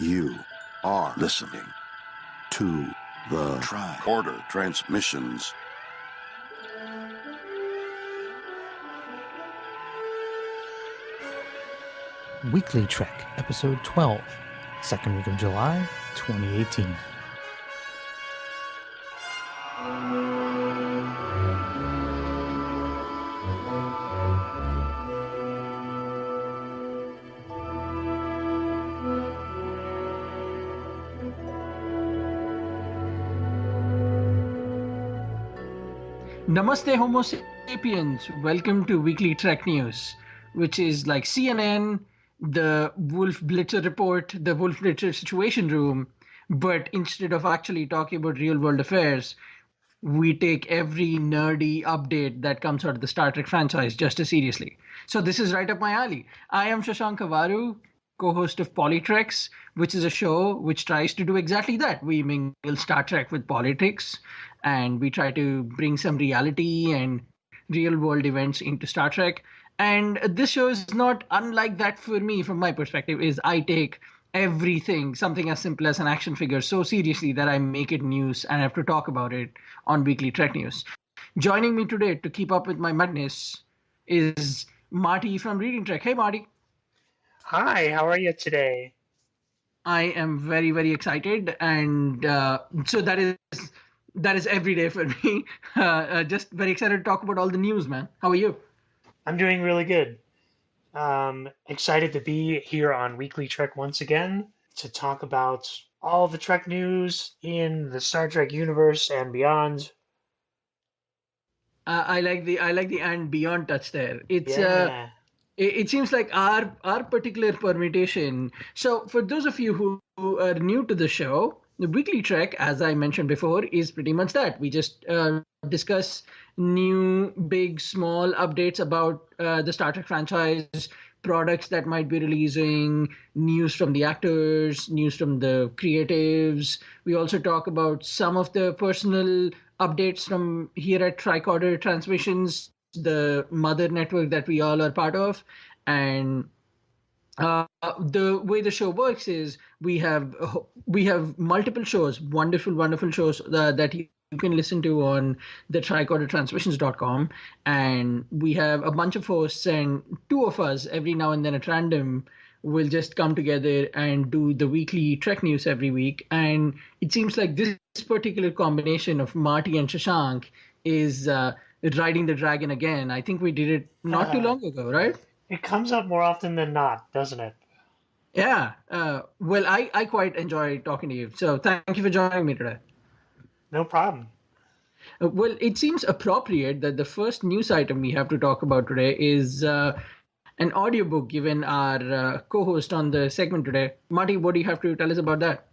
You are listening to the Tricorder Transmissions. Weekly Trek, Episode 12, second week of July, 2018. Namaste Homo sapiens, welcome to Weekly Trek News, which is like CNN, the Wolf Blitzer Report, the Wolf Blitzer Situation Room, but instead of actually talking about real world affairs, we take every nerdy update that comes out of the Star Trek franchise just as seriously. So this is right up my alley. I am Shashank Kavaru, co-host of WeeklyTreks, which is a show which tries to do exactly that. We mingle Star Trek with politics, and we try to bring some reality and real-world events into Star Trek. And this show is not unlike that for me, from my perspective, is I take everything, something as simple as an action figure, so seriously that I make it news and have to talk about it on Weekly Trek News. Joining me today to keep up with my madness is Marty from Reading Trek. Hey, Marty. Hi, how are you today? I am very, very excited, and so that is every day for me. Just very excited to talk about all the news, man. How are you? I'm doing really good. Excited to be here on Weekly Trek once again to talk about all the Trek news in the Star Trek universe and beyond. I like the and beyond touch there. Yeah. It seems like our particular permutation. So for those of you who are new to the show, the Weekly Trek, as I mentioned before, is pretty much that. We just discuss new, big, small updates about the Star Trek franchise, products that might be releasing, news from the actors, news from the creatives. We also talk about some of the personal updates from here at Tricorder Transmissions, the mother network that we all are part of. And the way the show works is we have multiple shows, wonderful shows that you can listen to on the tricordertransmissions.com, and we have a bunch of hosts, and two of us every now and then at random will just come together and do the weekly Trek news every week. And it seems like this particular combination of Marty and Shashank is riding the dragon again. I think we did it not too long ago, right? It comes up more often than not, doesn't it? Yeah. Well, I quite enjoy talking to you. So thank you for joining me today. No problem. Well, it seems appropriate that the first news item we have to talk about today is an audiobook given our co-host on the segment today. Marty, what do you have to tell us about that?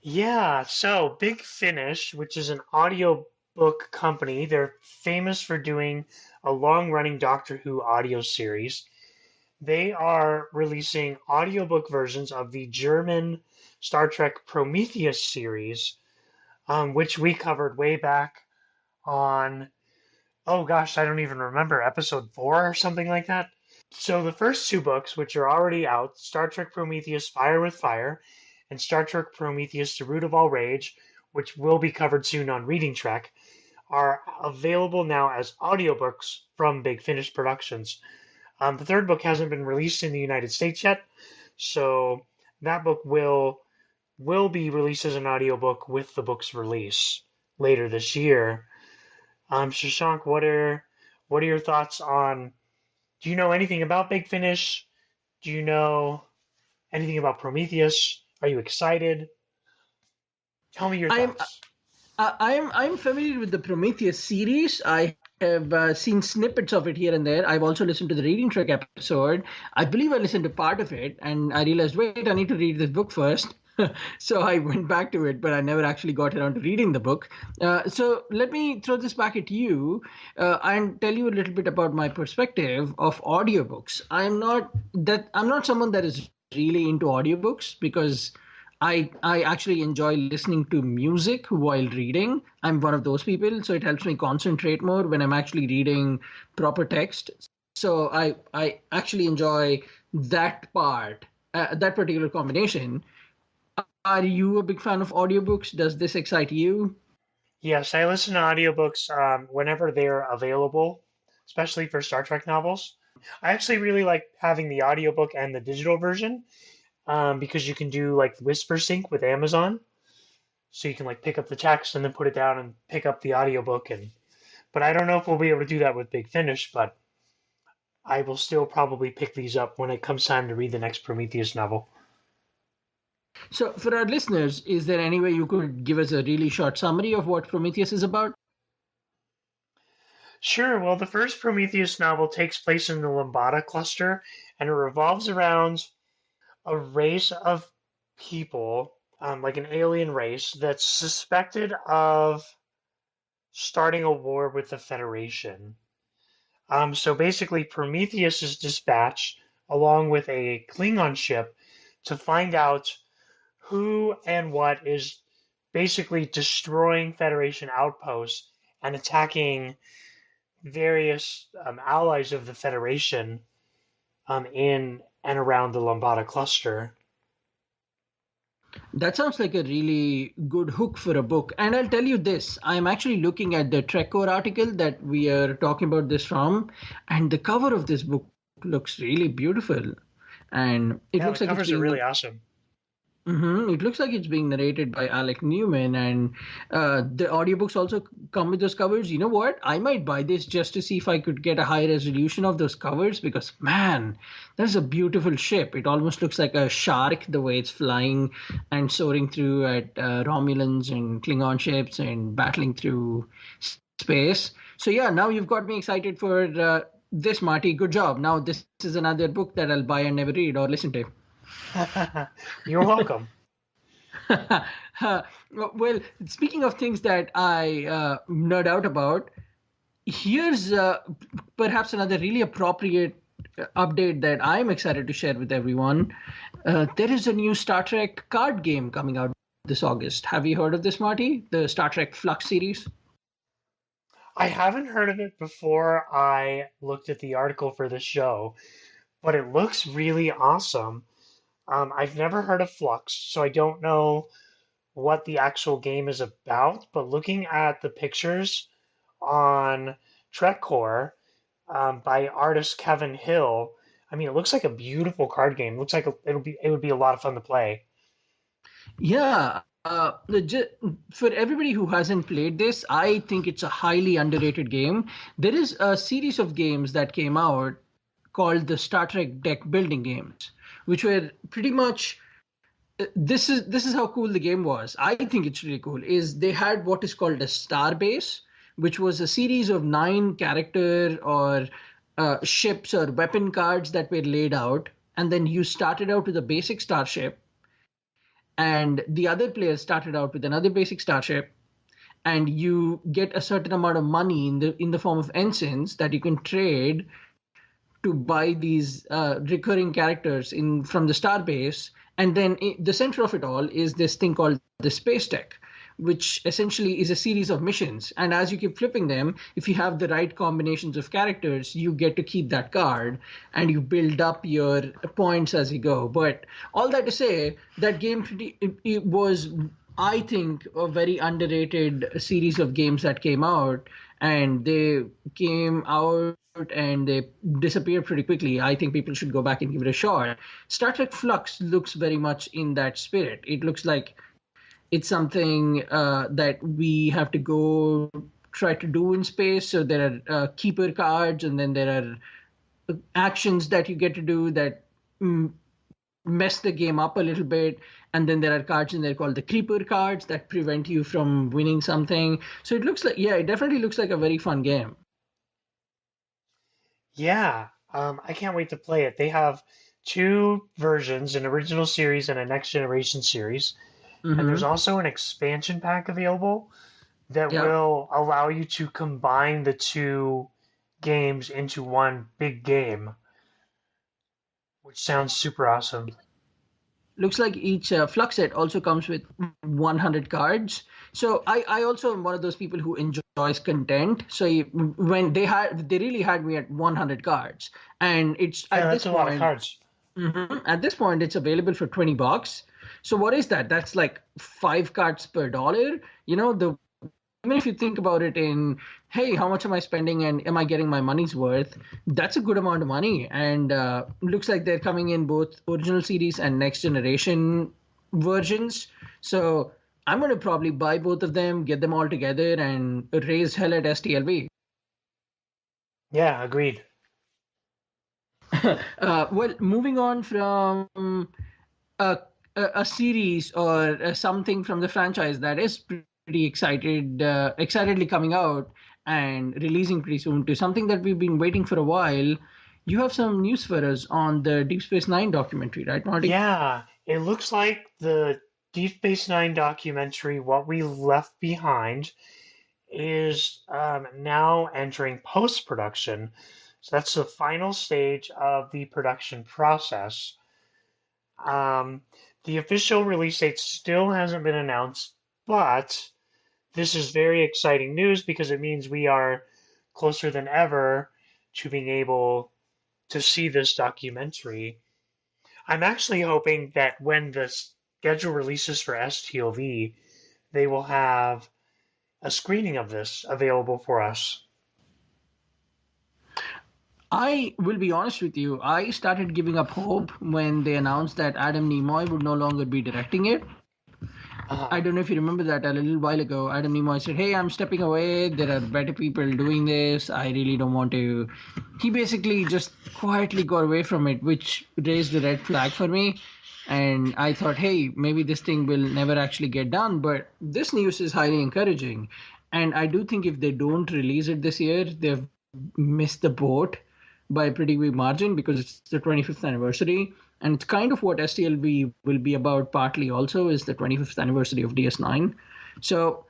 Yeah, so Big Finish, which is an audiobook company, they're famous for doing a long-running Doctor Who audio series. They are releasing audiobook versions of the German Star Trek Prometheus series, which we covered way back on, oh gosh, I don't even remember, episode 4 or something like that. So the first two books, which are already out, Star Trek Prometheus Fire with Fire and Star Trek Prometheus The Root of All Rage, which will be covered soon on Reading Trek, are available now as audiobooks from Big Finish Productions. The third book hasn't been released in the United States yet, so that book will be released as an audiobook with the book's release later this year. Shashank, what are your thoughts on? Do you know anything about Big Finish? Do you know anything about Prometheus? Are you excited? Tell me your thoughts. I'm familiar with the Prometheus series. I have seen snippets of it here and there. I've also listened to the Reading Trek episode. I believe I listened to part of it, and I realized, wait, I need to read this book first. So I went back to it, but I never actually got around to reading the book. So let me throw this back at you and tell you a little bit about my perspective of audiobooks. I'm not someone that is really into audiobooks because I actually enjoy listening to music while reading. I'm one of those people, so it helps me concentrate more when I'm actually reading proper text. So I actually enjoy that part, that particular combination. Are you a big fan of audiobooks? Does this excite you? Yes, I listen to audiobooks whenever they're available, especially for Star Trek novels. I actually really like having the audiobook and the digital version because you can do like Whisper Sync with Amazon. So you can like pick up the text and then put it down and pick up the audiobook. But I don't know if we'll be able to do that with Big Finish, but I will still probably pick these up when it comes time to read the next Prometheus novel. So, for our listeners, is there any way you could give us a really short summary of what Prometheus is about? Sure, well, the first Prometheus novel takes place in the Lambada cluster, and it revolves around a race of people, like an alien race, that's suspected of starting a war with the Federation. So basically, Prometheus is dispatched along with a Klingon ship to find out who and what is basically destroying Federation outposts and attacking various allies of the Federation in and around the Lambada cluster. That sounds like a really good hook for a book. And I'll tell you this, I'm actually looking at the TrekCore article that we are talking about this from, and the cover of this book looks really beautiful. And it Yeah, the looks like it's covers are being really awesome. It looks like it's being narrated by Alec Newman, and the audiobooks also come with those covers. You know what? I might buy this just to see if I could get a high resolution of those covers because, man, that's a beautiful ship. It almost looks like a shark the way it's flying and soaring through at Romulans and Klingon ships and battling through space. So, yeah, now you've got me excited for this, Marty. Good job. Now, this is another book that I'll buy and never read or listen to. You're welcome. Well, speaking of things that I nerd out about, here's perhaps another really appropriate update that I'm excited to share with everyone. There is a new Star Trek card game coming out this August. Have you heard of this, Marty? The Star Trek Flux series? I haven't heard of it before I looked at the article for the show, but it looks really awesome. I've never heard of Flux, so I don't know what the actual game is about, but looking at the pictures on TrekCore by artist Kevin Hill, I mean, it looks like a beautiful card game. It looks like it would be a lot of fun to play. Yeah. For everybody who hasn't played this, I think it's a highly underrated game. There is a series of games that came out called the Star Trek deck building games, which were pretty much this is how cool the game was. I think it's really cool. Is they had what is called a star base, which was a series of 9 character or ships or weapon cards that were laid out, and then you started out with a basic starship, and the other player started out with another basic starship, and you get a certain amount of money in the form of ensigns that you can trade to buy these recurring characters in from the star base. And then the center of it all is this thing called the space tech, which essentially is a series of missions. And as you keep flipping them, if you have the right combinations of characters, you get to keep that card and you build up your points as you go. But all that to say, that game it was, I think, a very underrated series of games that came out, and they came out and they disappeared pretty quickly. I think people should go back and give it a shot. Star Trek Flux looks very much in that spirit. It looks like it's something that we have to go try to do in space. So there are keeper cards, and then there are actions that you get to do that mess the game up a little bit. And then there are cards in there called the creeper cards that prevent you from winning something. So it looks like, yeah, it definitely looks like a very fun game. Yeah, I can't wait to play it. They have two versions, an original series and a next generation series. And there's Mm-hmm. also an expansion pack available that Yeah. will allow you to combine the two games into one big game, which sounds super awesome. Looks like each Flux set also comes with 100 cards. So I also am one of those people who enjoys content. So when they really had me at 100 cards, and it's Yeah, at that's this a lot of point. cards. At this point, it's available for $20. So what is that? That's like 5 cards per dollar. Even if you think about it in, hey, how much am I spending and am I getting my money's worth? That's a good amount of money. And looks like they're coming in both original series and next generation versions. So I'm going to probably buy both of them, get them all together, and raise hell at STLV. Yeah, agreed. Well, moving on from a, a series or something from the franchise that is pretty excitedly coming out and releasing pretty soon to something that we've been waiting for a while. You have some news for us on the Deep Space Nine documentary, right, Marty? Yeah, it looks like the Deep Space Nine documentary, What We Left Behind, is now entering post-production. So that's the final stage of the production process. Um, the official release date still hasn't been announced, but this is very exciting news because it means we are closer than ever to being able to see this documentary. I'm actually hoping that when the schedule releases for STOV, they will have a screening of this available for us. I will be honest with you. I started giving up hope when they announced that Adam Nimoy would no longer be directing it. I Uh, don't know if you remember that a little while ago. Adam Nimoy said, "Hey, I'm stepping away. There are better people doing this. I really don't want to." He basically just quietly got away from it, which raised a red flag for me. And I thought, hey, maybe this thing will never actually get done. But this news is highly encouraging. And I do think if they don't release it this year, they've missed the boat by a pretty big margin because it's the 25th anniversary. And it's kind of what STLV will be about partly also is the 25th anniversary of DS9. So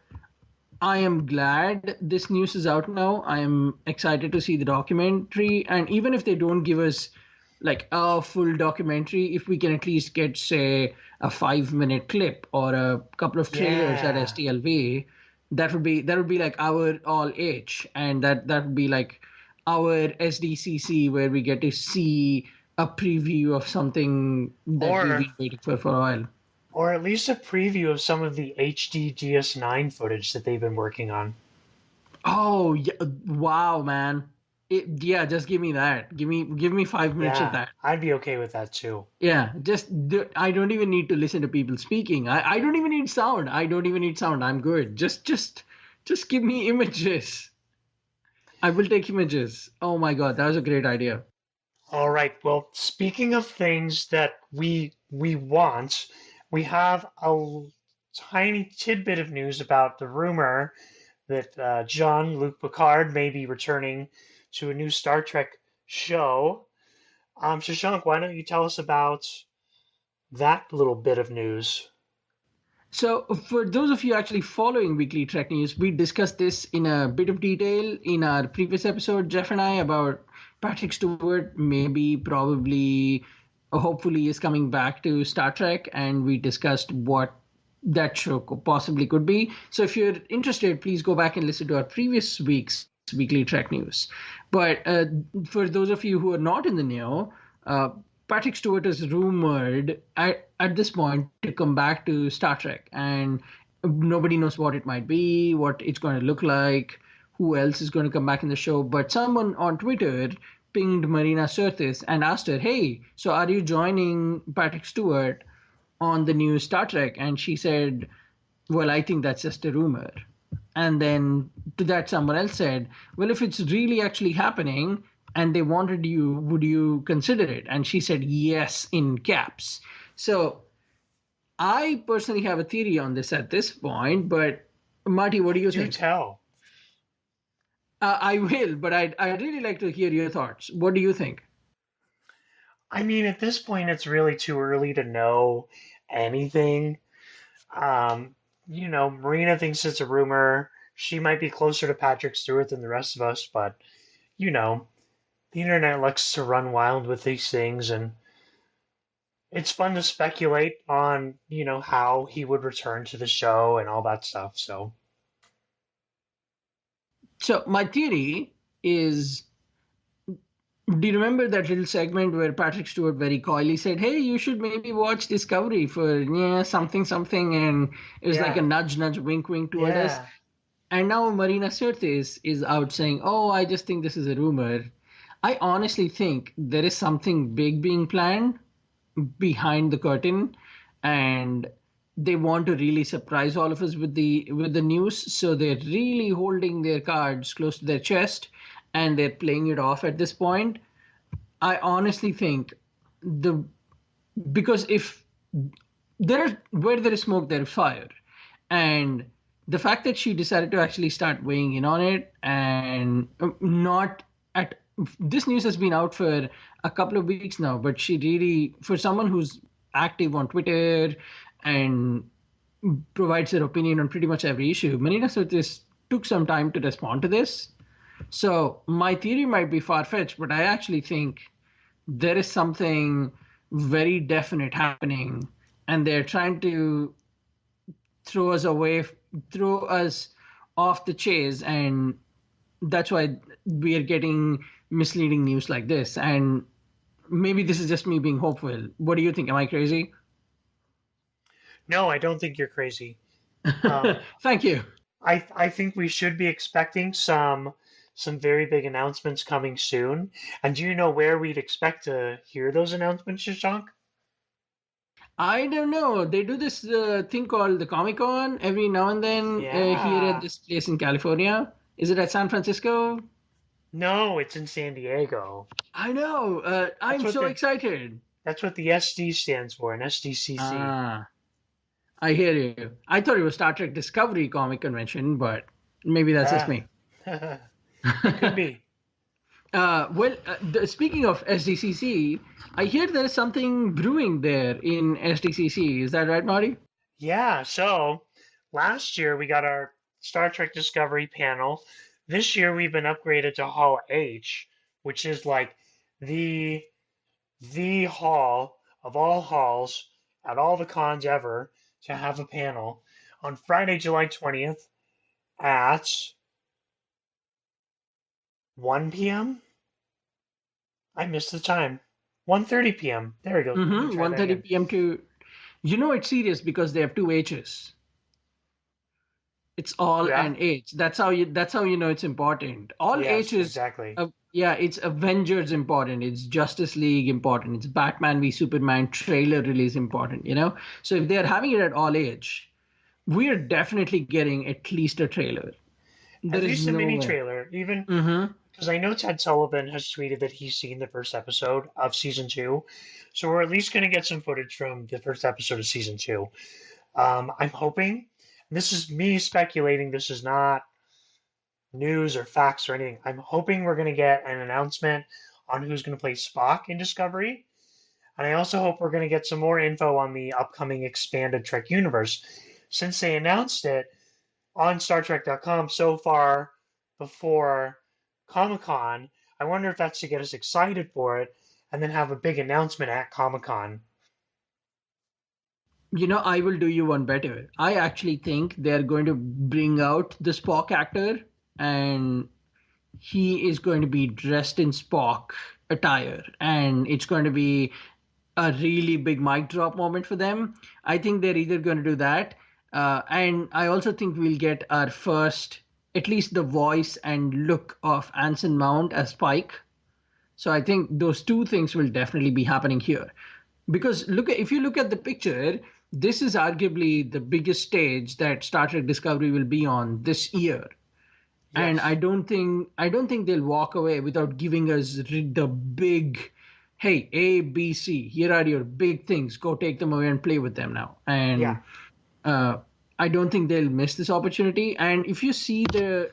I am glad this news is out now. I am excited to see the documentary. And even if they don't give us like a full documentary, if we can at least get, say, a 5 minute clip or a couple of trailers at yeah. STLV, that would be like our all H. And that would be like our SDCC where we get to see a preview of something that we've Or been waiting for a while. or at least a preview of some of the HD DS9 footage that they've been working on. Oh yeah! Wow, man. Yeah, just give me that. Give me 5 minutes of Yeah, that. I'd be okay with that too. Yeah, I don't even need to listen to people speaking. I don't even need sound. I don't even need sound. I'm good. Just give me images. I will take images. Oh my God, that was a great idea. All right. Well, speaking of things that we want, we have a tiny tidbit of news about the rumor that Jean-Luc Picard may be returning to a new Star Trek show. Shashank, why don't you tell us about that little bit of news? So, for those of you actually following Weekly Trek News, we discussed this in a bit of detail in our previous episode, Jeff and I, about Patrick Stewart, maybe, probably, hopefully, is coming back to Star Trek, and we discussed what that show possibly could be. So, if you're interested, please go back and listen to our previous week's Weekly Trek News. But for those of you who are not in the know, uh, Patrick Stewart is rumored at this point to come back to Star Trek, and nobody knows what it might be, what it's going to look like, who else is going to come back in the show. But someone on Twitter pinged Marina Sirtis and asked her, "Hey, so are you joining Patrick Stewart on the new Star Trek?" And she said, "Well, I think that's just a rumor." And then to that, someone else said, "Well, if it's really actually happening and they wanted you, would you consider it?" And she said, "Yes," in caps. So I personally have a theory on this at this point, but Marty, what do you Do think? tell. I will, but I'd really like to hear your thoughts. What do you think? I mean, at this point, it's really too early to know anything. Um, Marina thinks it's a rumor. She might be closer to Patrick Stewart than the rest of us, but you know, the internet likes to run wild with these things, and it's fun to speculate on, how he would return to the show and all that stuff. So, So my theory is Do you remember that little segment where Patrick Stewart very coyly said, "Hey, you should maybe watch Discovery for something something," and it was like a Yeah, nudge, nudge, wink, wink toward us. yeah, And now Marina Sirtis is out saying, "Oh, I just think this is a rumor." I honestly think there is something big being planned behind the curtain, and they want to really surprise all of us with the news. So they're really holding their cards close to their chest, and they're playing it off at this point. I honestly think the because if where there is smoke, there is fire, and the fact that she decided to actually start weighing in on it and not at this news has been out for a couple of weeks now, but she really, for someone who's active on Twitter and provides her opinion on pretty much every issue, Marina Sirtis took some time to respond to this. So my theory might be far fetched, but I actually think there is something very definite happening, and they're trying to throw us away, throw us off the chase, and that's why we are getting misleading news like this. And maybe this is just me being hopeful. What do you think? Am I crazy? no, I don't think you're crazy. Um, Thank you. I think we should be expecting some very big announcements coming soon. And do you know where we'd expect to hear those announcements, Shashank? I don't know. They do this thing called the Comic Con every now and then here at Yeah. this place in California. Is it at San Francisco? No, it's in San Diego. I know. That's I'm what so the excited. that's what the SD stands for, an SDCC. Ah, I hear you. I thought it was Star Trek Discovery Comic Convention, but maybe that's just Ah, me. it could be. Speaking of SDCC, I hear there is something brewing there in SDCC. Is that right, Marty? Yeah, so last year we got our Star Trek Discovery panel. This year we've been upgraded to Hall H, which is like the the hall of all halls at all the cons ever to have a panel on Friday, July 20th at 1 p.m. I missed the time. 1:30 p.m. There we go. Let me Mm-hmm. try that 1:30 again. p.m. to. It's serious because they have two H's. It's all Yeah? and H. That's how you know it's important. All H Yes, is exactly. yeah, it's Avengers important, it's Justice League important, it's Batman v Superman trailer release important. So if they're having it at all H, we're definitely getting at least a trailer. There At is least a no mini way. trailer, even Mm-hmm. because I know Ted Sullivan has tweeted that he's seen the first episode of season two. So we're at least going to get some footage from the first episode of season two. I'm hoping, this is me speculating, this is not news or facts or anything. I'm hoping we're going to get an announcement on who's going to play Spock in Discovery. And I also hope we're going to get some more info on the upcoming expanded Trek universe. Since they announced it on StarTrek.com so far before Comic Con, I wonder if that's to get us excited for it and then have a big announcement at Comic Con. I will do you one better. I actually think they're going to bring out the Spock actor, and he is going to be dressed in Spock attire, and it's going to be a really big mic drop moment for them. I think they're either going to do that, and I also think we'll get our first, at least the voice and look of Anson Mount as Spike. So I think those two things will definitely be happening here. Because if you look at the picture, this is arguably the biggest stage that Star Trek Discovery will be on this year. And I Yes. don't think they'll walk away without giving us the big, hey, A, B, C. Here are your big things. Go take them away and play with them now. Yeah. And uh, I don't think they'll miss this opportunity. And if you see the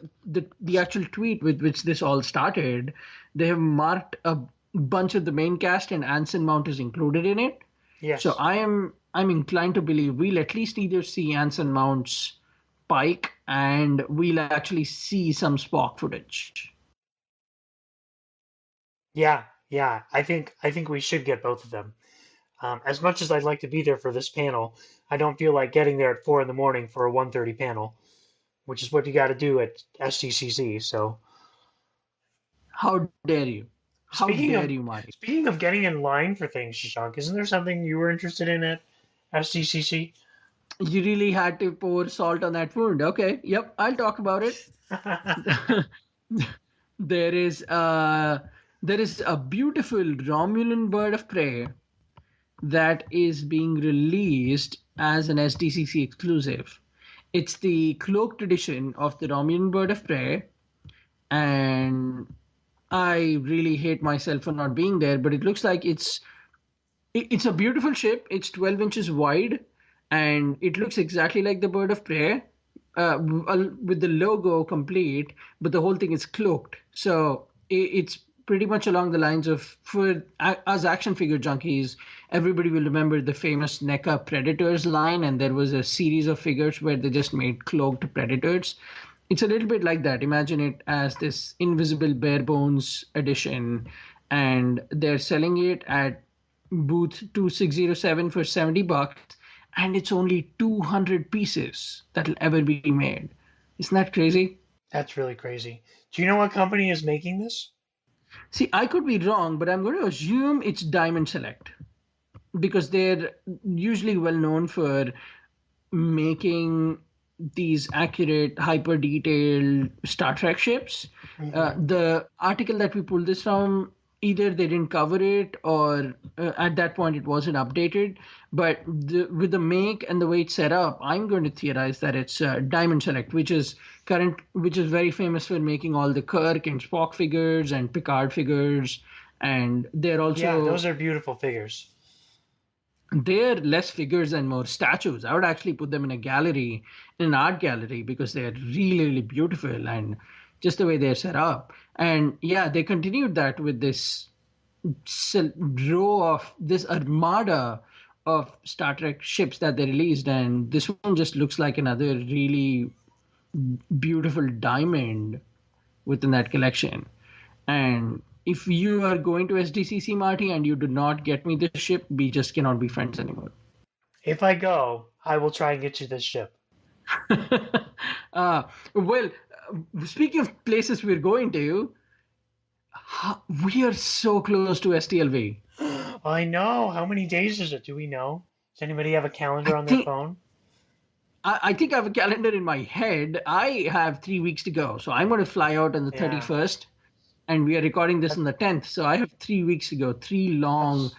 actual tweet with which this all started, they have marked a bunch of the main cast, and Anson Mount is included in it. So Yes. I'm inclined to believe we'll at least either see Anson Mount's Pike, and we'll actually see some Spock footage. Yeah. Yeah. I think we should get both of them. As much as I'd like to be there for this panel, I don't feel like getting there at 4 in the morning for a 1:30 panel, which is what you got to do at STCC. So How dare you? How Speaking dare of you, Marty? speaking of getting in line for things, Shashank, isn't there something you were interested in at SDCC? You really had to pour salt on that wound. Okay, yep, I'll talk about it. there is there is a beautiful Romulan bird of prey that is being released as an SDCC exclusive. It's the cloaked edition of the Romulan bird of prey, and I really hate myself for not being there, but it looks like it's a beautiful ship. It's 12 inches wide, and it looks exactly like the bird of prey, with the logo complete, but the whole thing is cloaked. So it's pretty much along the lines of, for us action figure junkies, everybody will remember the famous NECA Predators line, and there was a series of figures where they just made cloaked Predators. It's a little bit like that. Imagine it as this invisible bare bones edition, and they're selling it at booth 2607 for $70, and it's only 200 pieces that'll ever be made. Isn't that crazy? That's really crazy. Do you know what company is making this? See, I could be wrong, but I'm going to assume it's Diamond Select because they're usually well known for making these accurate, hyper detailed Star Trek ships. The article that we pulled this from, either they didn't cover it or at that point it wasn't updated. But with the make and the way it's set up, I'm going to theorize that it's Diamond Select, which is very famous for making all the Kirk and Spock figures and Picard figures, and they're Yeah, also those are beautiful figures. they're less figures and more statues. I would actually put them in a gallery, in an art gallery, because they're really, really beautiful and just the way they're set up. And yeah, they continued that with this row of this armada of Star Trek ships that they released. And this one just looks like another really beautiful diamond within that collection. And if you are going to SDCC, Marty, and you do not get me this ship, we just cannot be friends anymore. If I go, I will try and get you this ship. Well, speaking of places we're going to, we are so close to STLV. I know. How many days is it? Do we know? Does anybody have a I calendar on their think phone? I think I have a calendar in my head. I have 3 weeks to go, so I'm going to fly out on the Yeah, 31st, and we are recording this that, on the 10th. So I have 3 weeks to go. Three long, that's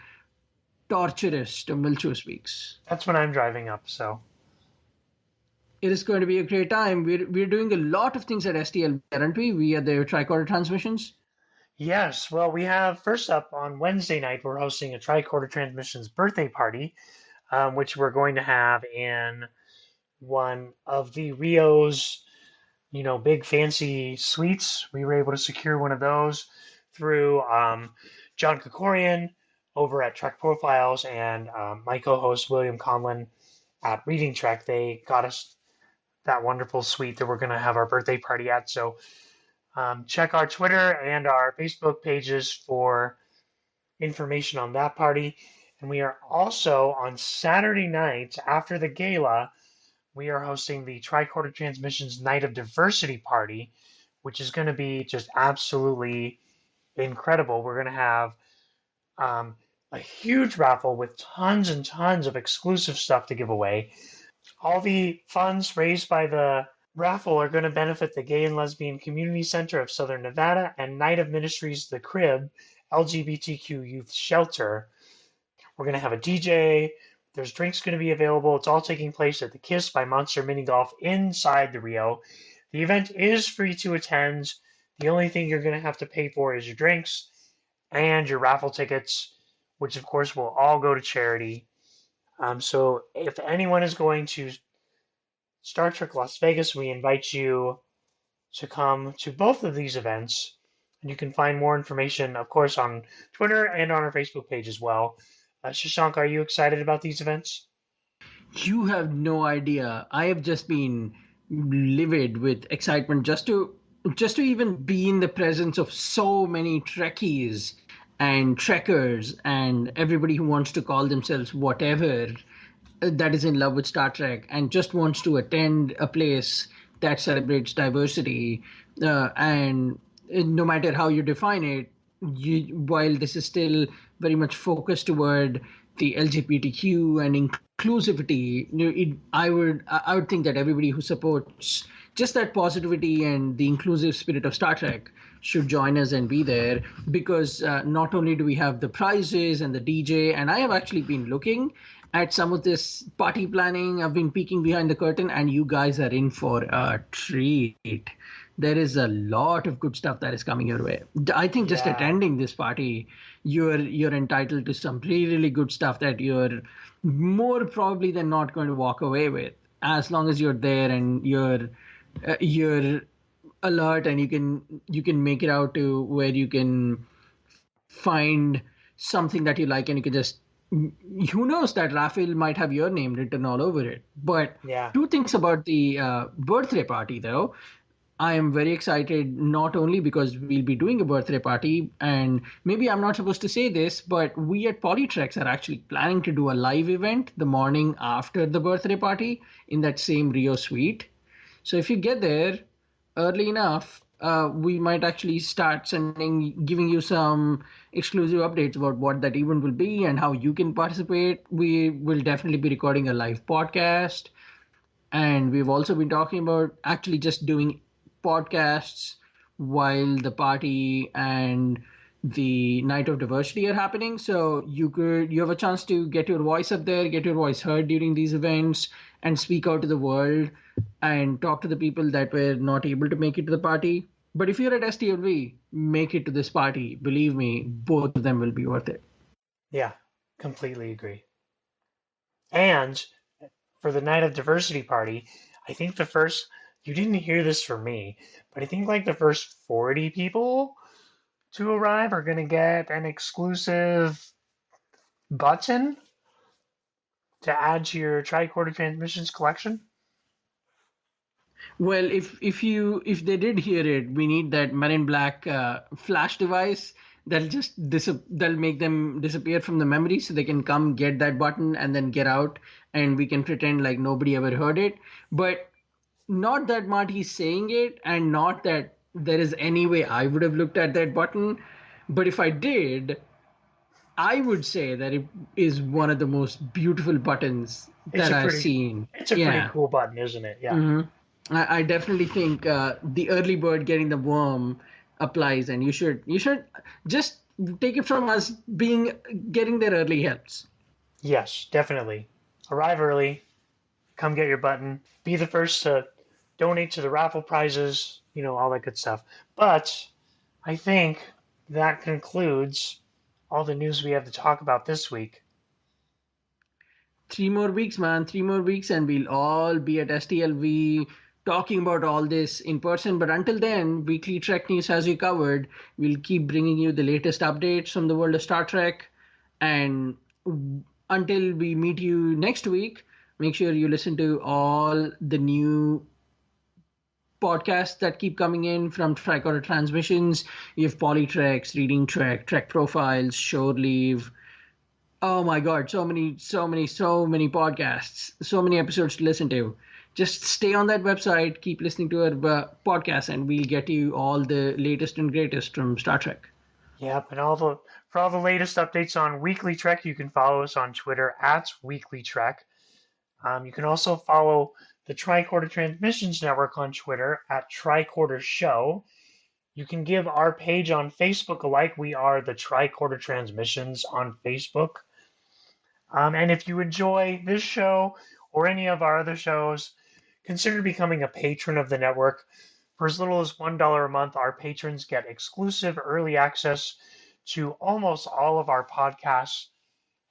torturous, tumultuous weeks. that's when I'm driving up. So It is going to be a great time. We're doing a lot of things at STL, aren't we? We are the tricorder transmissions. yes, well, we have first up on Wednesday night. We're hosting a Tricorder Transmissions birthday party, which we're going to have in one of the Rio's, big fancy suites. We were able to secure one of those through John Kokorian over at Trek Profiles and my co-host William Conlon at Reading Trek. They got us that wonderful suite that we're going to have our birthday party at. So check our Twitter and our Facebook pages for information on that party. And we are also on Saturday night after the gala, we are hosting the Tricorder Transmissions Night of Diversity party, which is going to be just absolutely incredible. We're going to have um, a huge raffle with tons and tons of exclusive stuff to give away. All the funds raised by the raffle are going to benefit the Gay and Lesbian Community Center of Southern Nevada and Night of Ministries The Crib LGBTQ youth shelter. We're going to have a DJ. There's drinks going to be available. It's all taking place at the Kiss by Monster Mini Golf inside the Rio. The event is free to attend. The only thing you're going to have to pay for is your drinks and your raffle tickets, which of course will all go to charity. So if anyone is going to Star Trek Las Vegas, we invite you to come to both of these events. And you can find more information, of course, on Twitter and on our Facebook page as well. Shashank, are you excited about these events? You have no idea. I have just been livid with excitement just to even be in the presence of so many Trekkies and Trekkers and everybody who wants to call themselves whatever that is in love with Star Trek and just wants to attend a place that celebrates diversity. And no matter how you define it, while this is still very much focused toward the LGBTQ and inclusivity, I would think that everybody who supports just that positivity and the inclusive spirit of Star Trek should join us and be there, because not only do we have the prizes and the DJ, and I have actually been looking at some of this party planning. I've been peeking behind the curtain, and you guys are in for a treat. There is a lot of good stuff that is coming your way. I think just Yeah. attending this party, you're entitled to some really, really good stuff that you're more probably than not going to walk away with, as long as you're there and you're alert, and you can make it out to where you can find something that you like, and you can just, who knows, that Raphael might have your name written all over it. But Yeah. two things about the birthday party, though. I am very excited, not only because we'll be doing a birthday party, and maybe I'm not supposed to say this, but we at Polytrex are actually planning to do a live event the morning after the birthday party in that same Rio suite. So if you get there early enough, we might actually start giving you some exclusive updates about what that event will be and how you can participate. We will definitely be recording a live podcast, and we've also been talking about actually just doing podcasts while the party and the night of diversity are happening. So you have a chance to get your voice up there, get your voice heard during these events, and speak out to the world and talk to the people that were not able to make it to the party. But if you're at STLV, make it to this party. Believe me, both of them will be worth it. Yeah. Completely agree. And for the night of diversity party, I think you didn't hear this from me, but I think like the first 40 people to arrive are going to get an exclusive button to add to your tricorder transmissions collection. Well, if they did hear it, we need that Men in Black flash device that'll make them disappear from the memory, so they can come get that button and then get out, and we can pretend like nobody ever heard it. But not that Marty's saying it, and not that there is any way I would have looked at that button. But if I did, I would say that it is one of the most beautiful buttons It's that a I've pretty seen. it's a pretty Yeah. cool button, isn't it? Yeah. hmm I definitely think the early bird getting the worm applies, and you should just take it from us. Getting there early helps. Yes, definitely. Arrive early, come get your button, be the first to donate to the raffle prizes, all that good stuff. But I think that concludes all the news we have to talk about this week. 3 more weeks, man. 3 more weeks, and we'll all be at STLV talking about all this in person. But until then, Weekly Trek News has you covered. We'll keep bringing you the latest updates from the world of Star Trek. And until we meet you next week, make sure you listen to all the new podcasts that keep coming in from Tricorder Transmissions. You have Polytrex, Reading Trek, Trek Profiles, Shore Leave. Oh my God, so many podcasts, so many episodes to listen to. Just stay on that website, keep listening to our podcast, and we'll get you all the latest and greatest from Star Trek. Yep, and for all the latest updates on Weekly Trek, you can follow us on Twitter at WeeklyTrek. You can also follow the Tricorder Transmissions Network on Twitter at Tricorder Show. You can give our page on Facebook a like. We are the Tricorder Transmissions on Facebook. And if you enjoy this show or any of our other shows, consider becoming a patron of the network. For as little as $1 a month, our patrons get exclusive early access to almost all of our podcasts,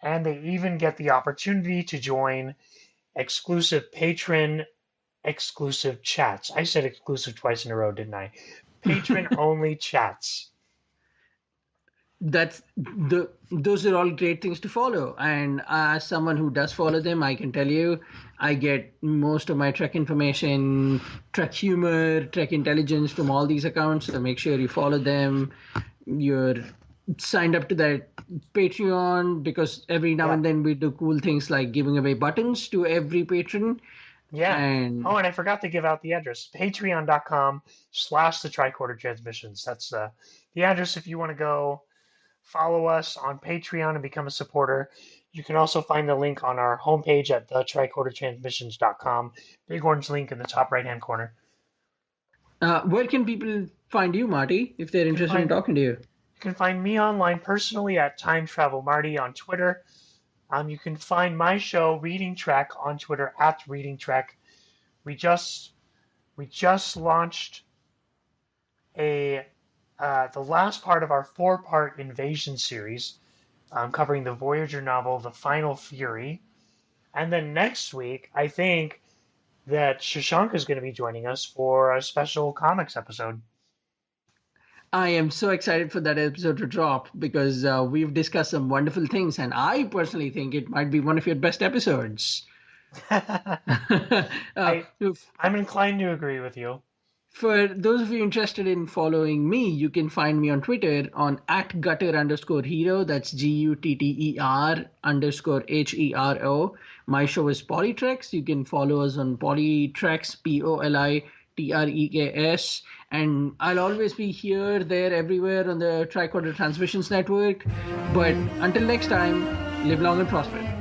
and they even get the opportunity to join exclusive patron exclusive chats. I said exclusive twice in a row, didn't I? Patron only chats. Those are all great things to follow, and as someone who does follow them, I can tell you I get most of my Trek information, Trek humor, Trek intelligence from all these accounts. So make sure you follow them. You're signed up to that Patreon, because every now Yeah. and then we do cool things like giving away buttons to every patron. Yeah. And Oh, and I forgot to give out the address. Patreon.com/the Tricorder Transmissions. That's the address if you want to go follow us on Patreon and become a supporter. You can also find the link on our homepage at thetricordertransmissions.com. Big orange link in the top right-hand corner. where can people find you, Marty, if they're interested in talking to you? You can find me online personally at Time Travel Marty on Twitter. You can find my show Reading Trek on Twitter at Reading Trek. We just launched the last part of our 4-part Invasion series, covering the Voyager novel The Final Fury. And then next week, I think that Shashank is going to be joining us for a special comics episode. I am so excited for that episode to drop because we've discussed some wonderful things, and I personally think it might be one of your best episodes. I'm inclined to agree with you. For those of you interested in following me, you can find me on Twitter on @gutter_hero. That's GUTTER_HERO. My show is PolyTreks. You can follow us on PolyTreks, POLITREKS. And I'll always be here, there, everywhere on the Tricorder Transmissions Network. But until next time, live long and prosper.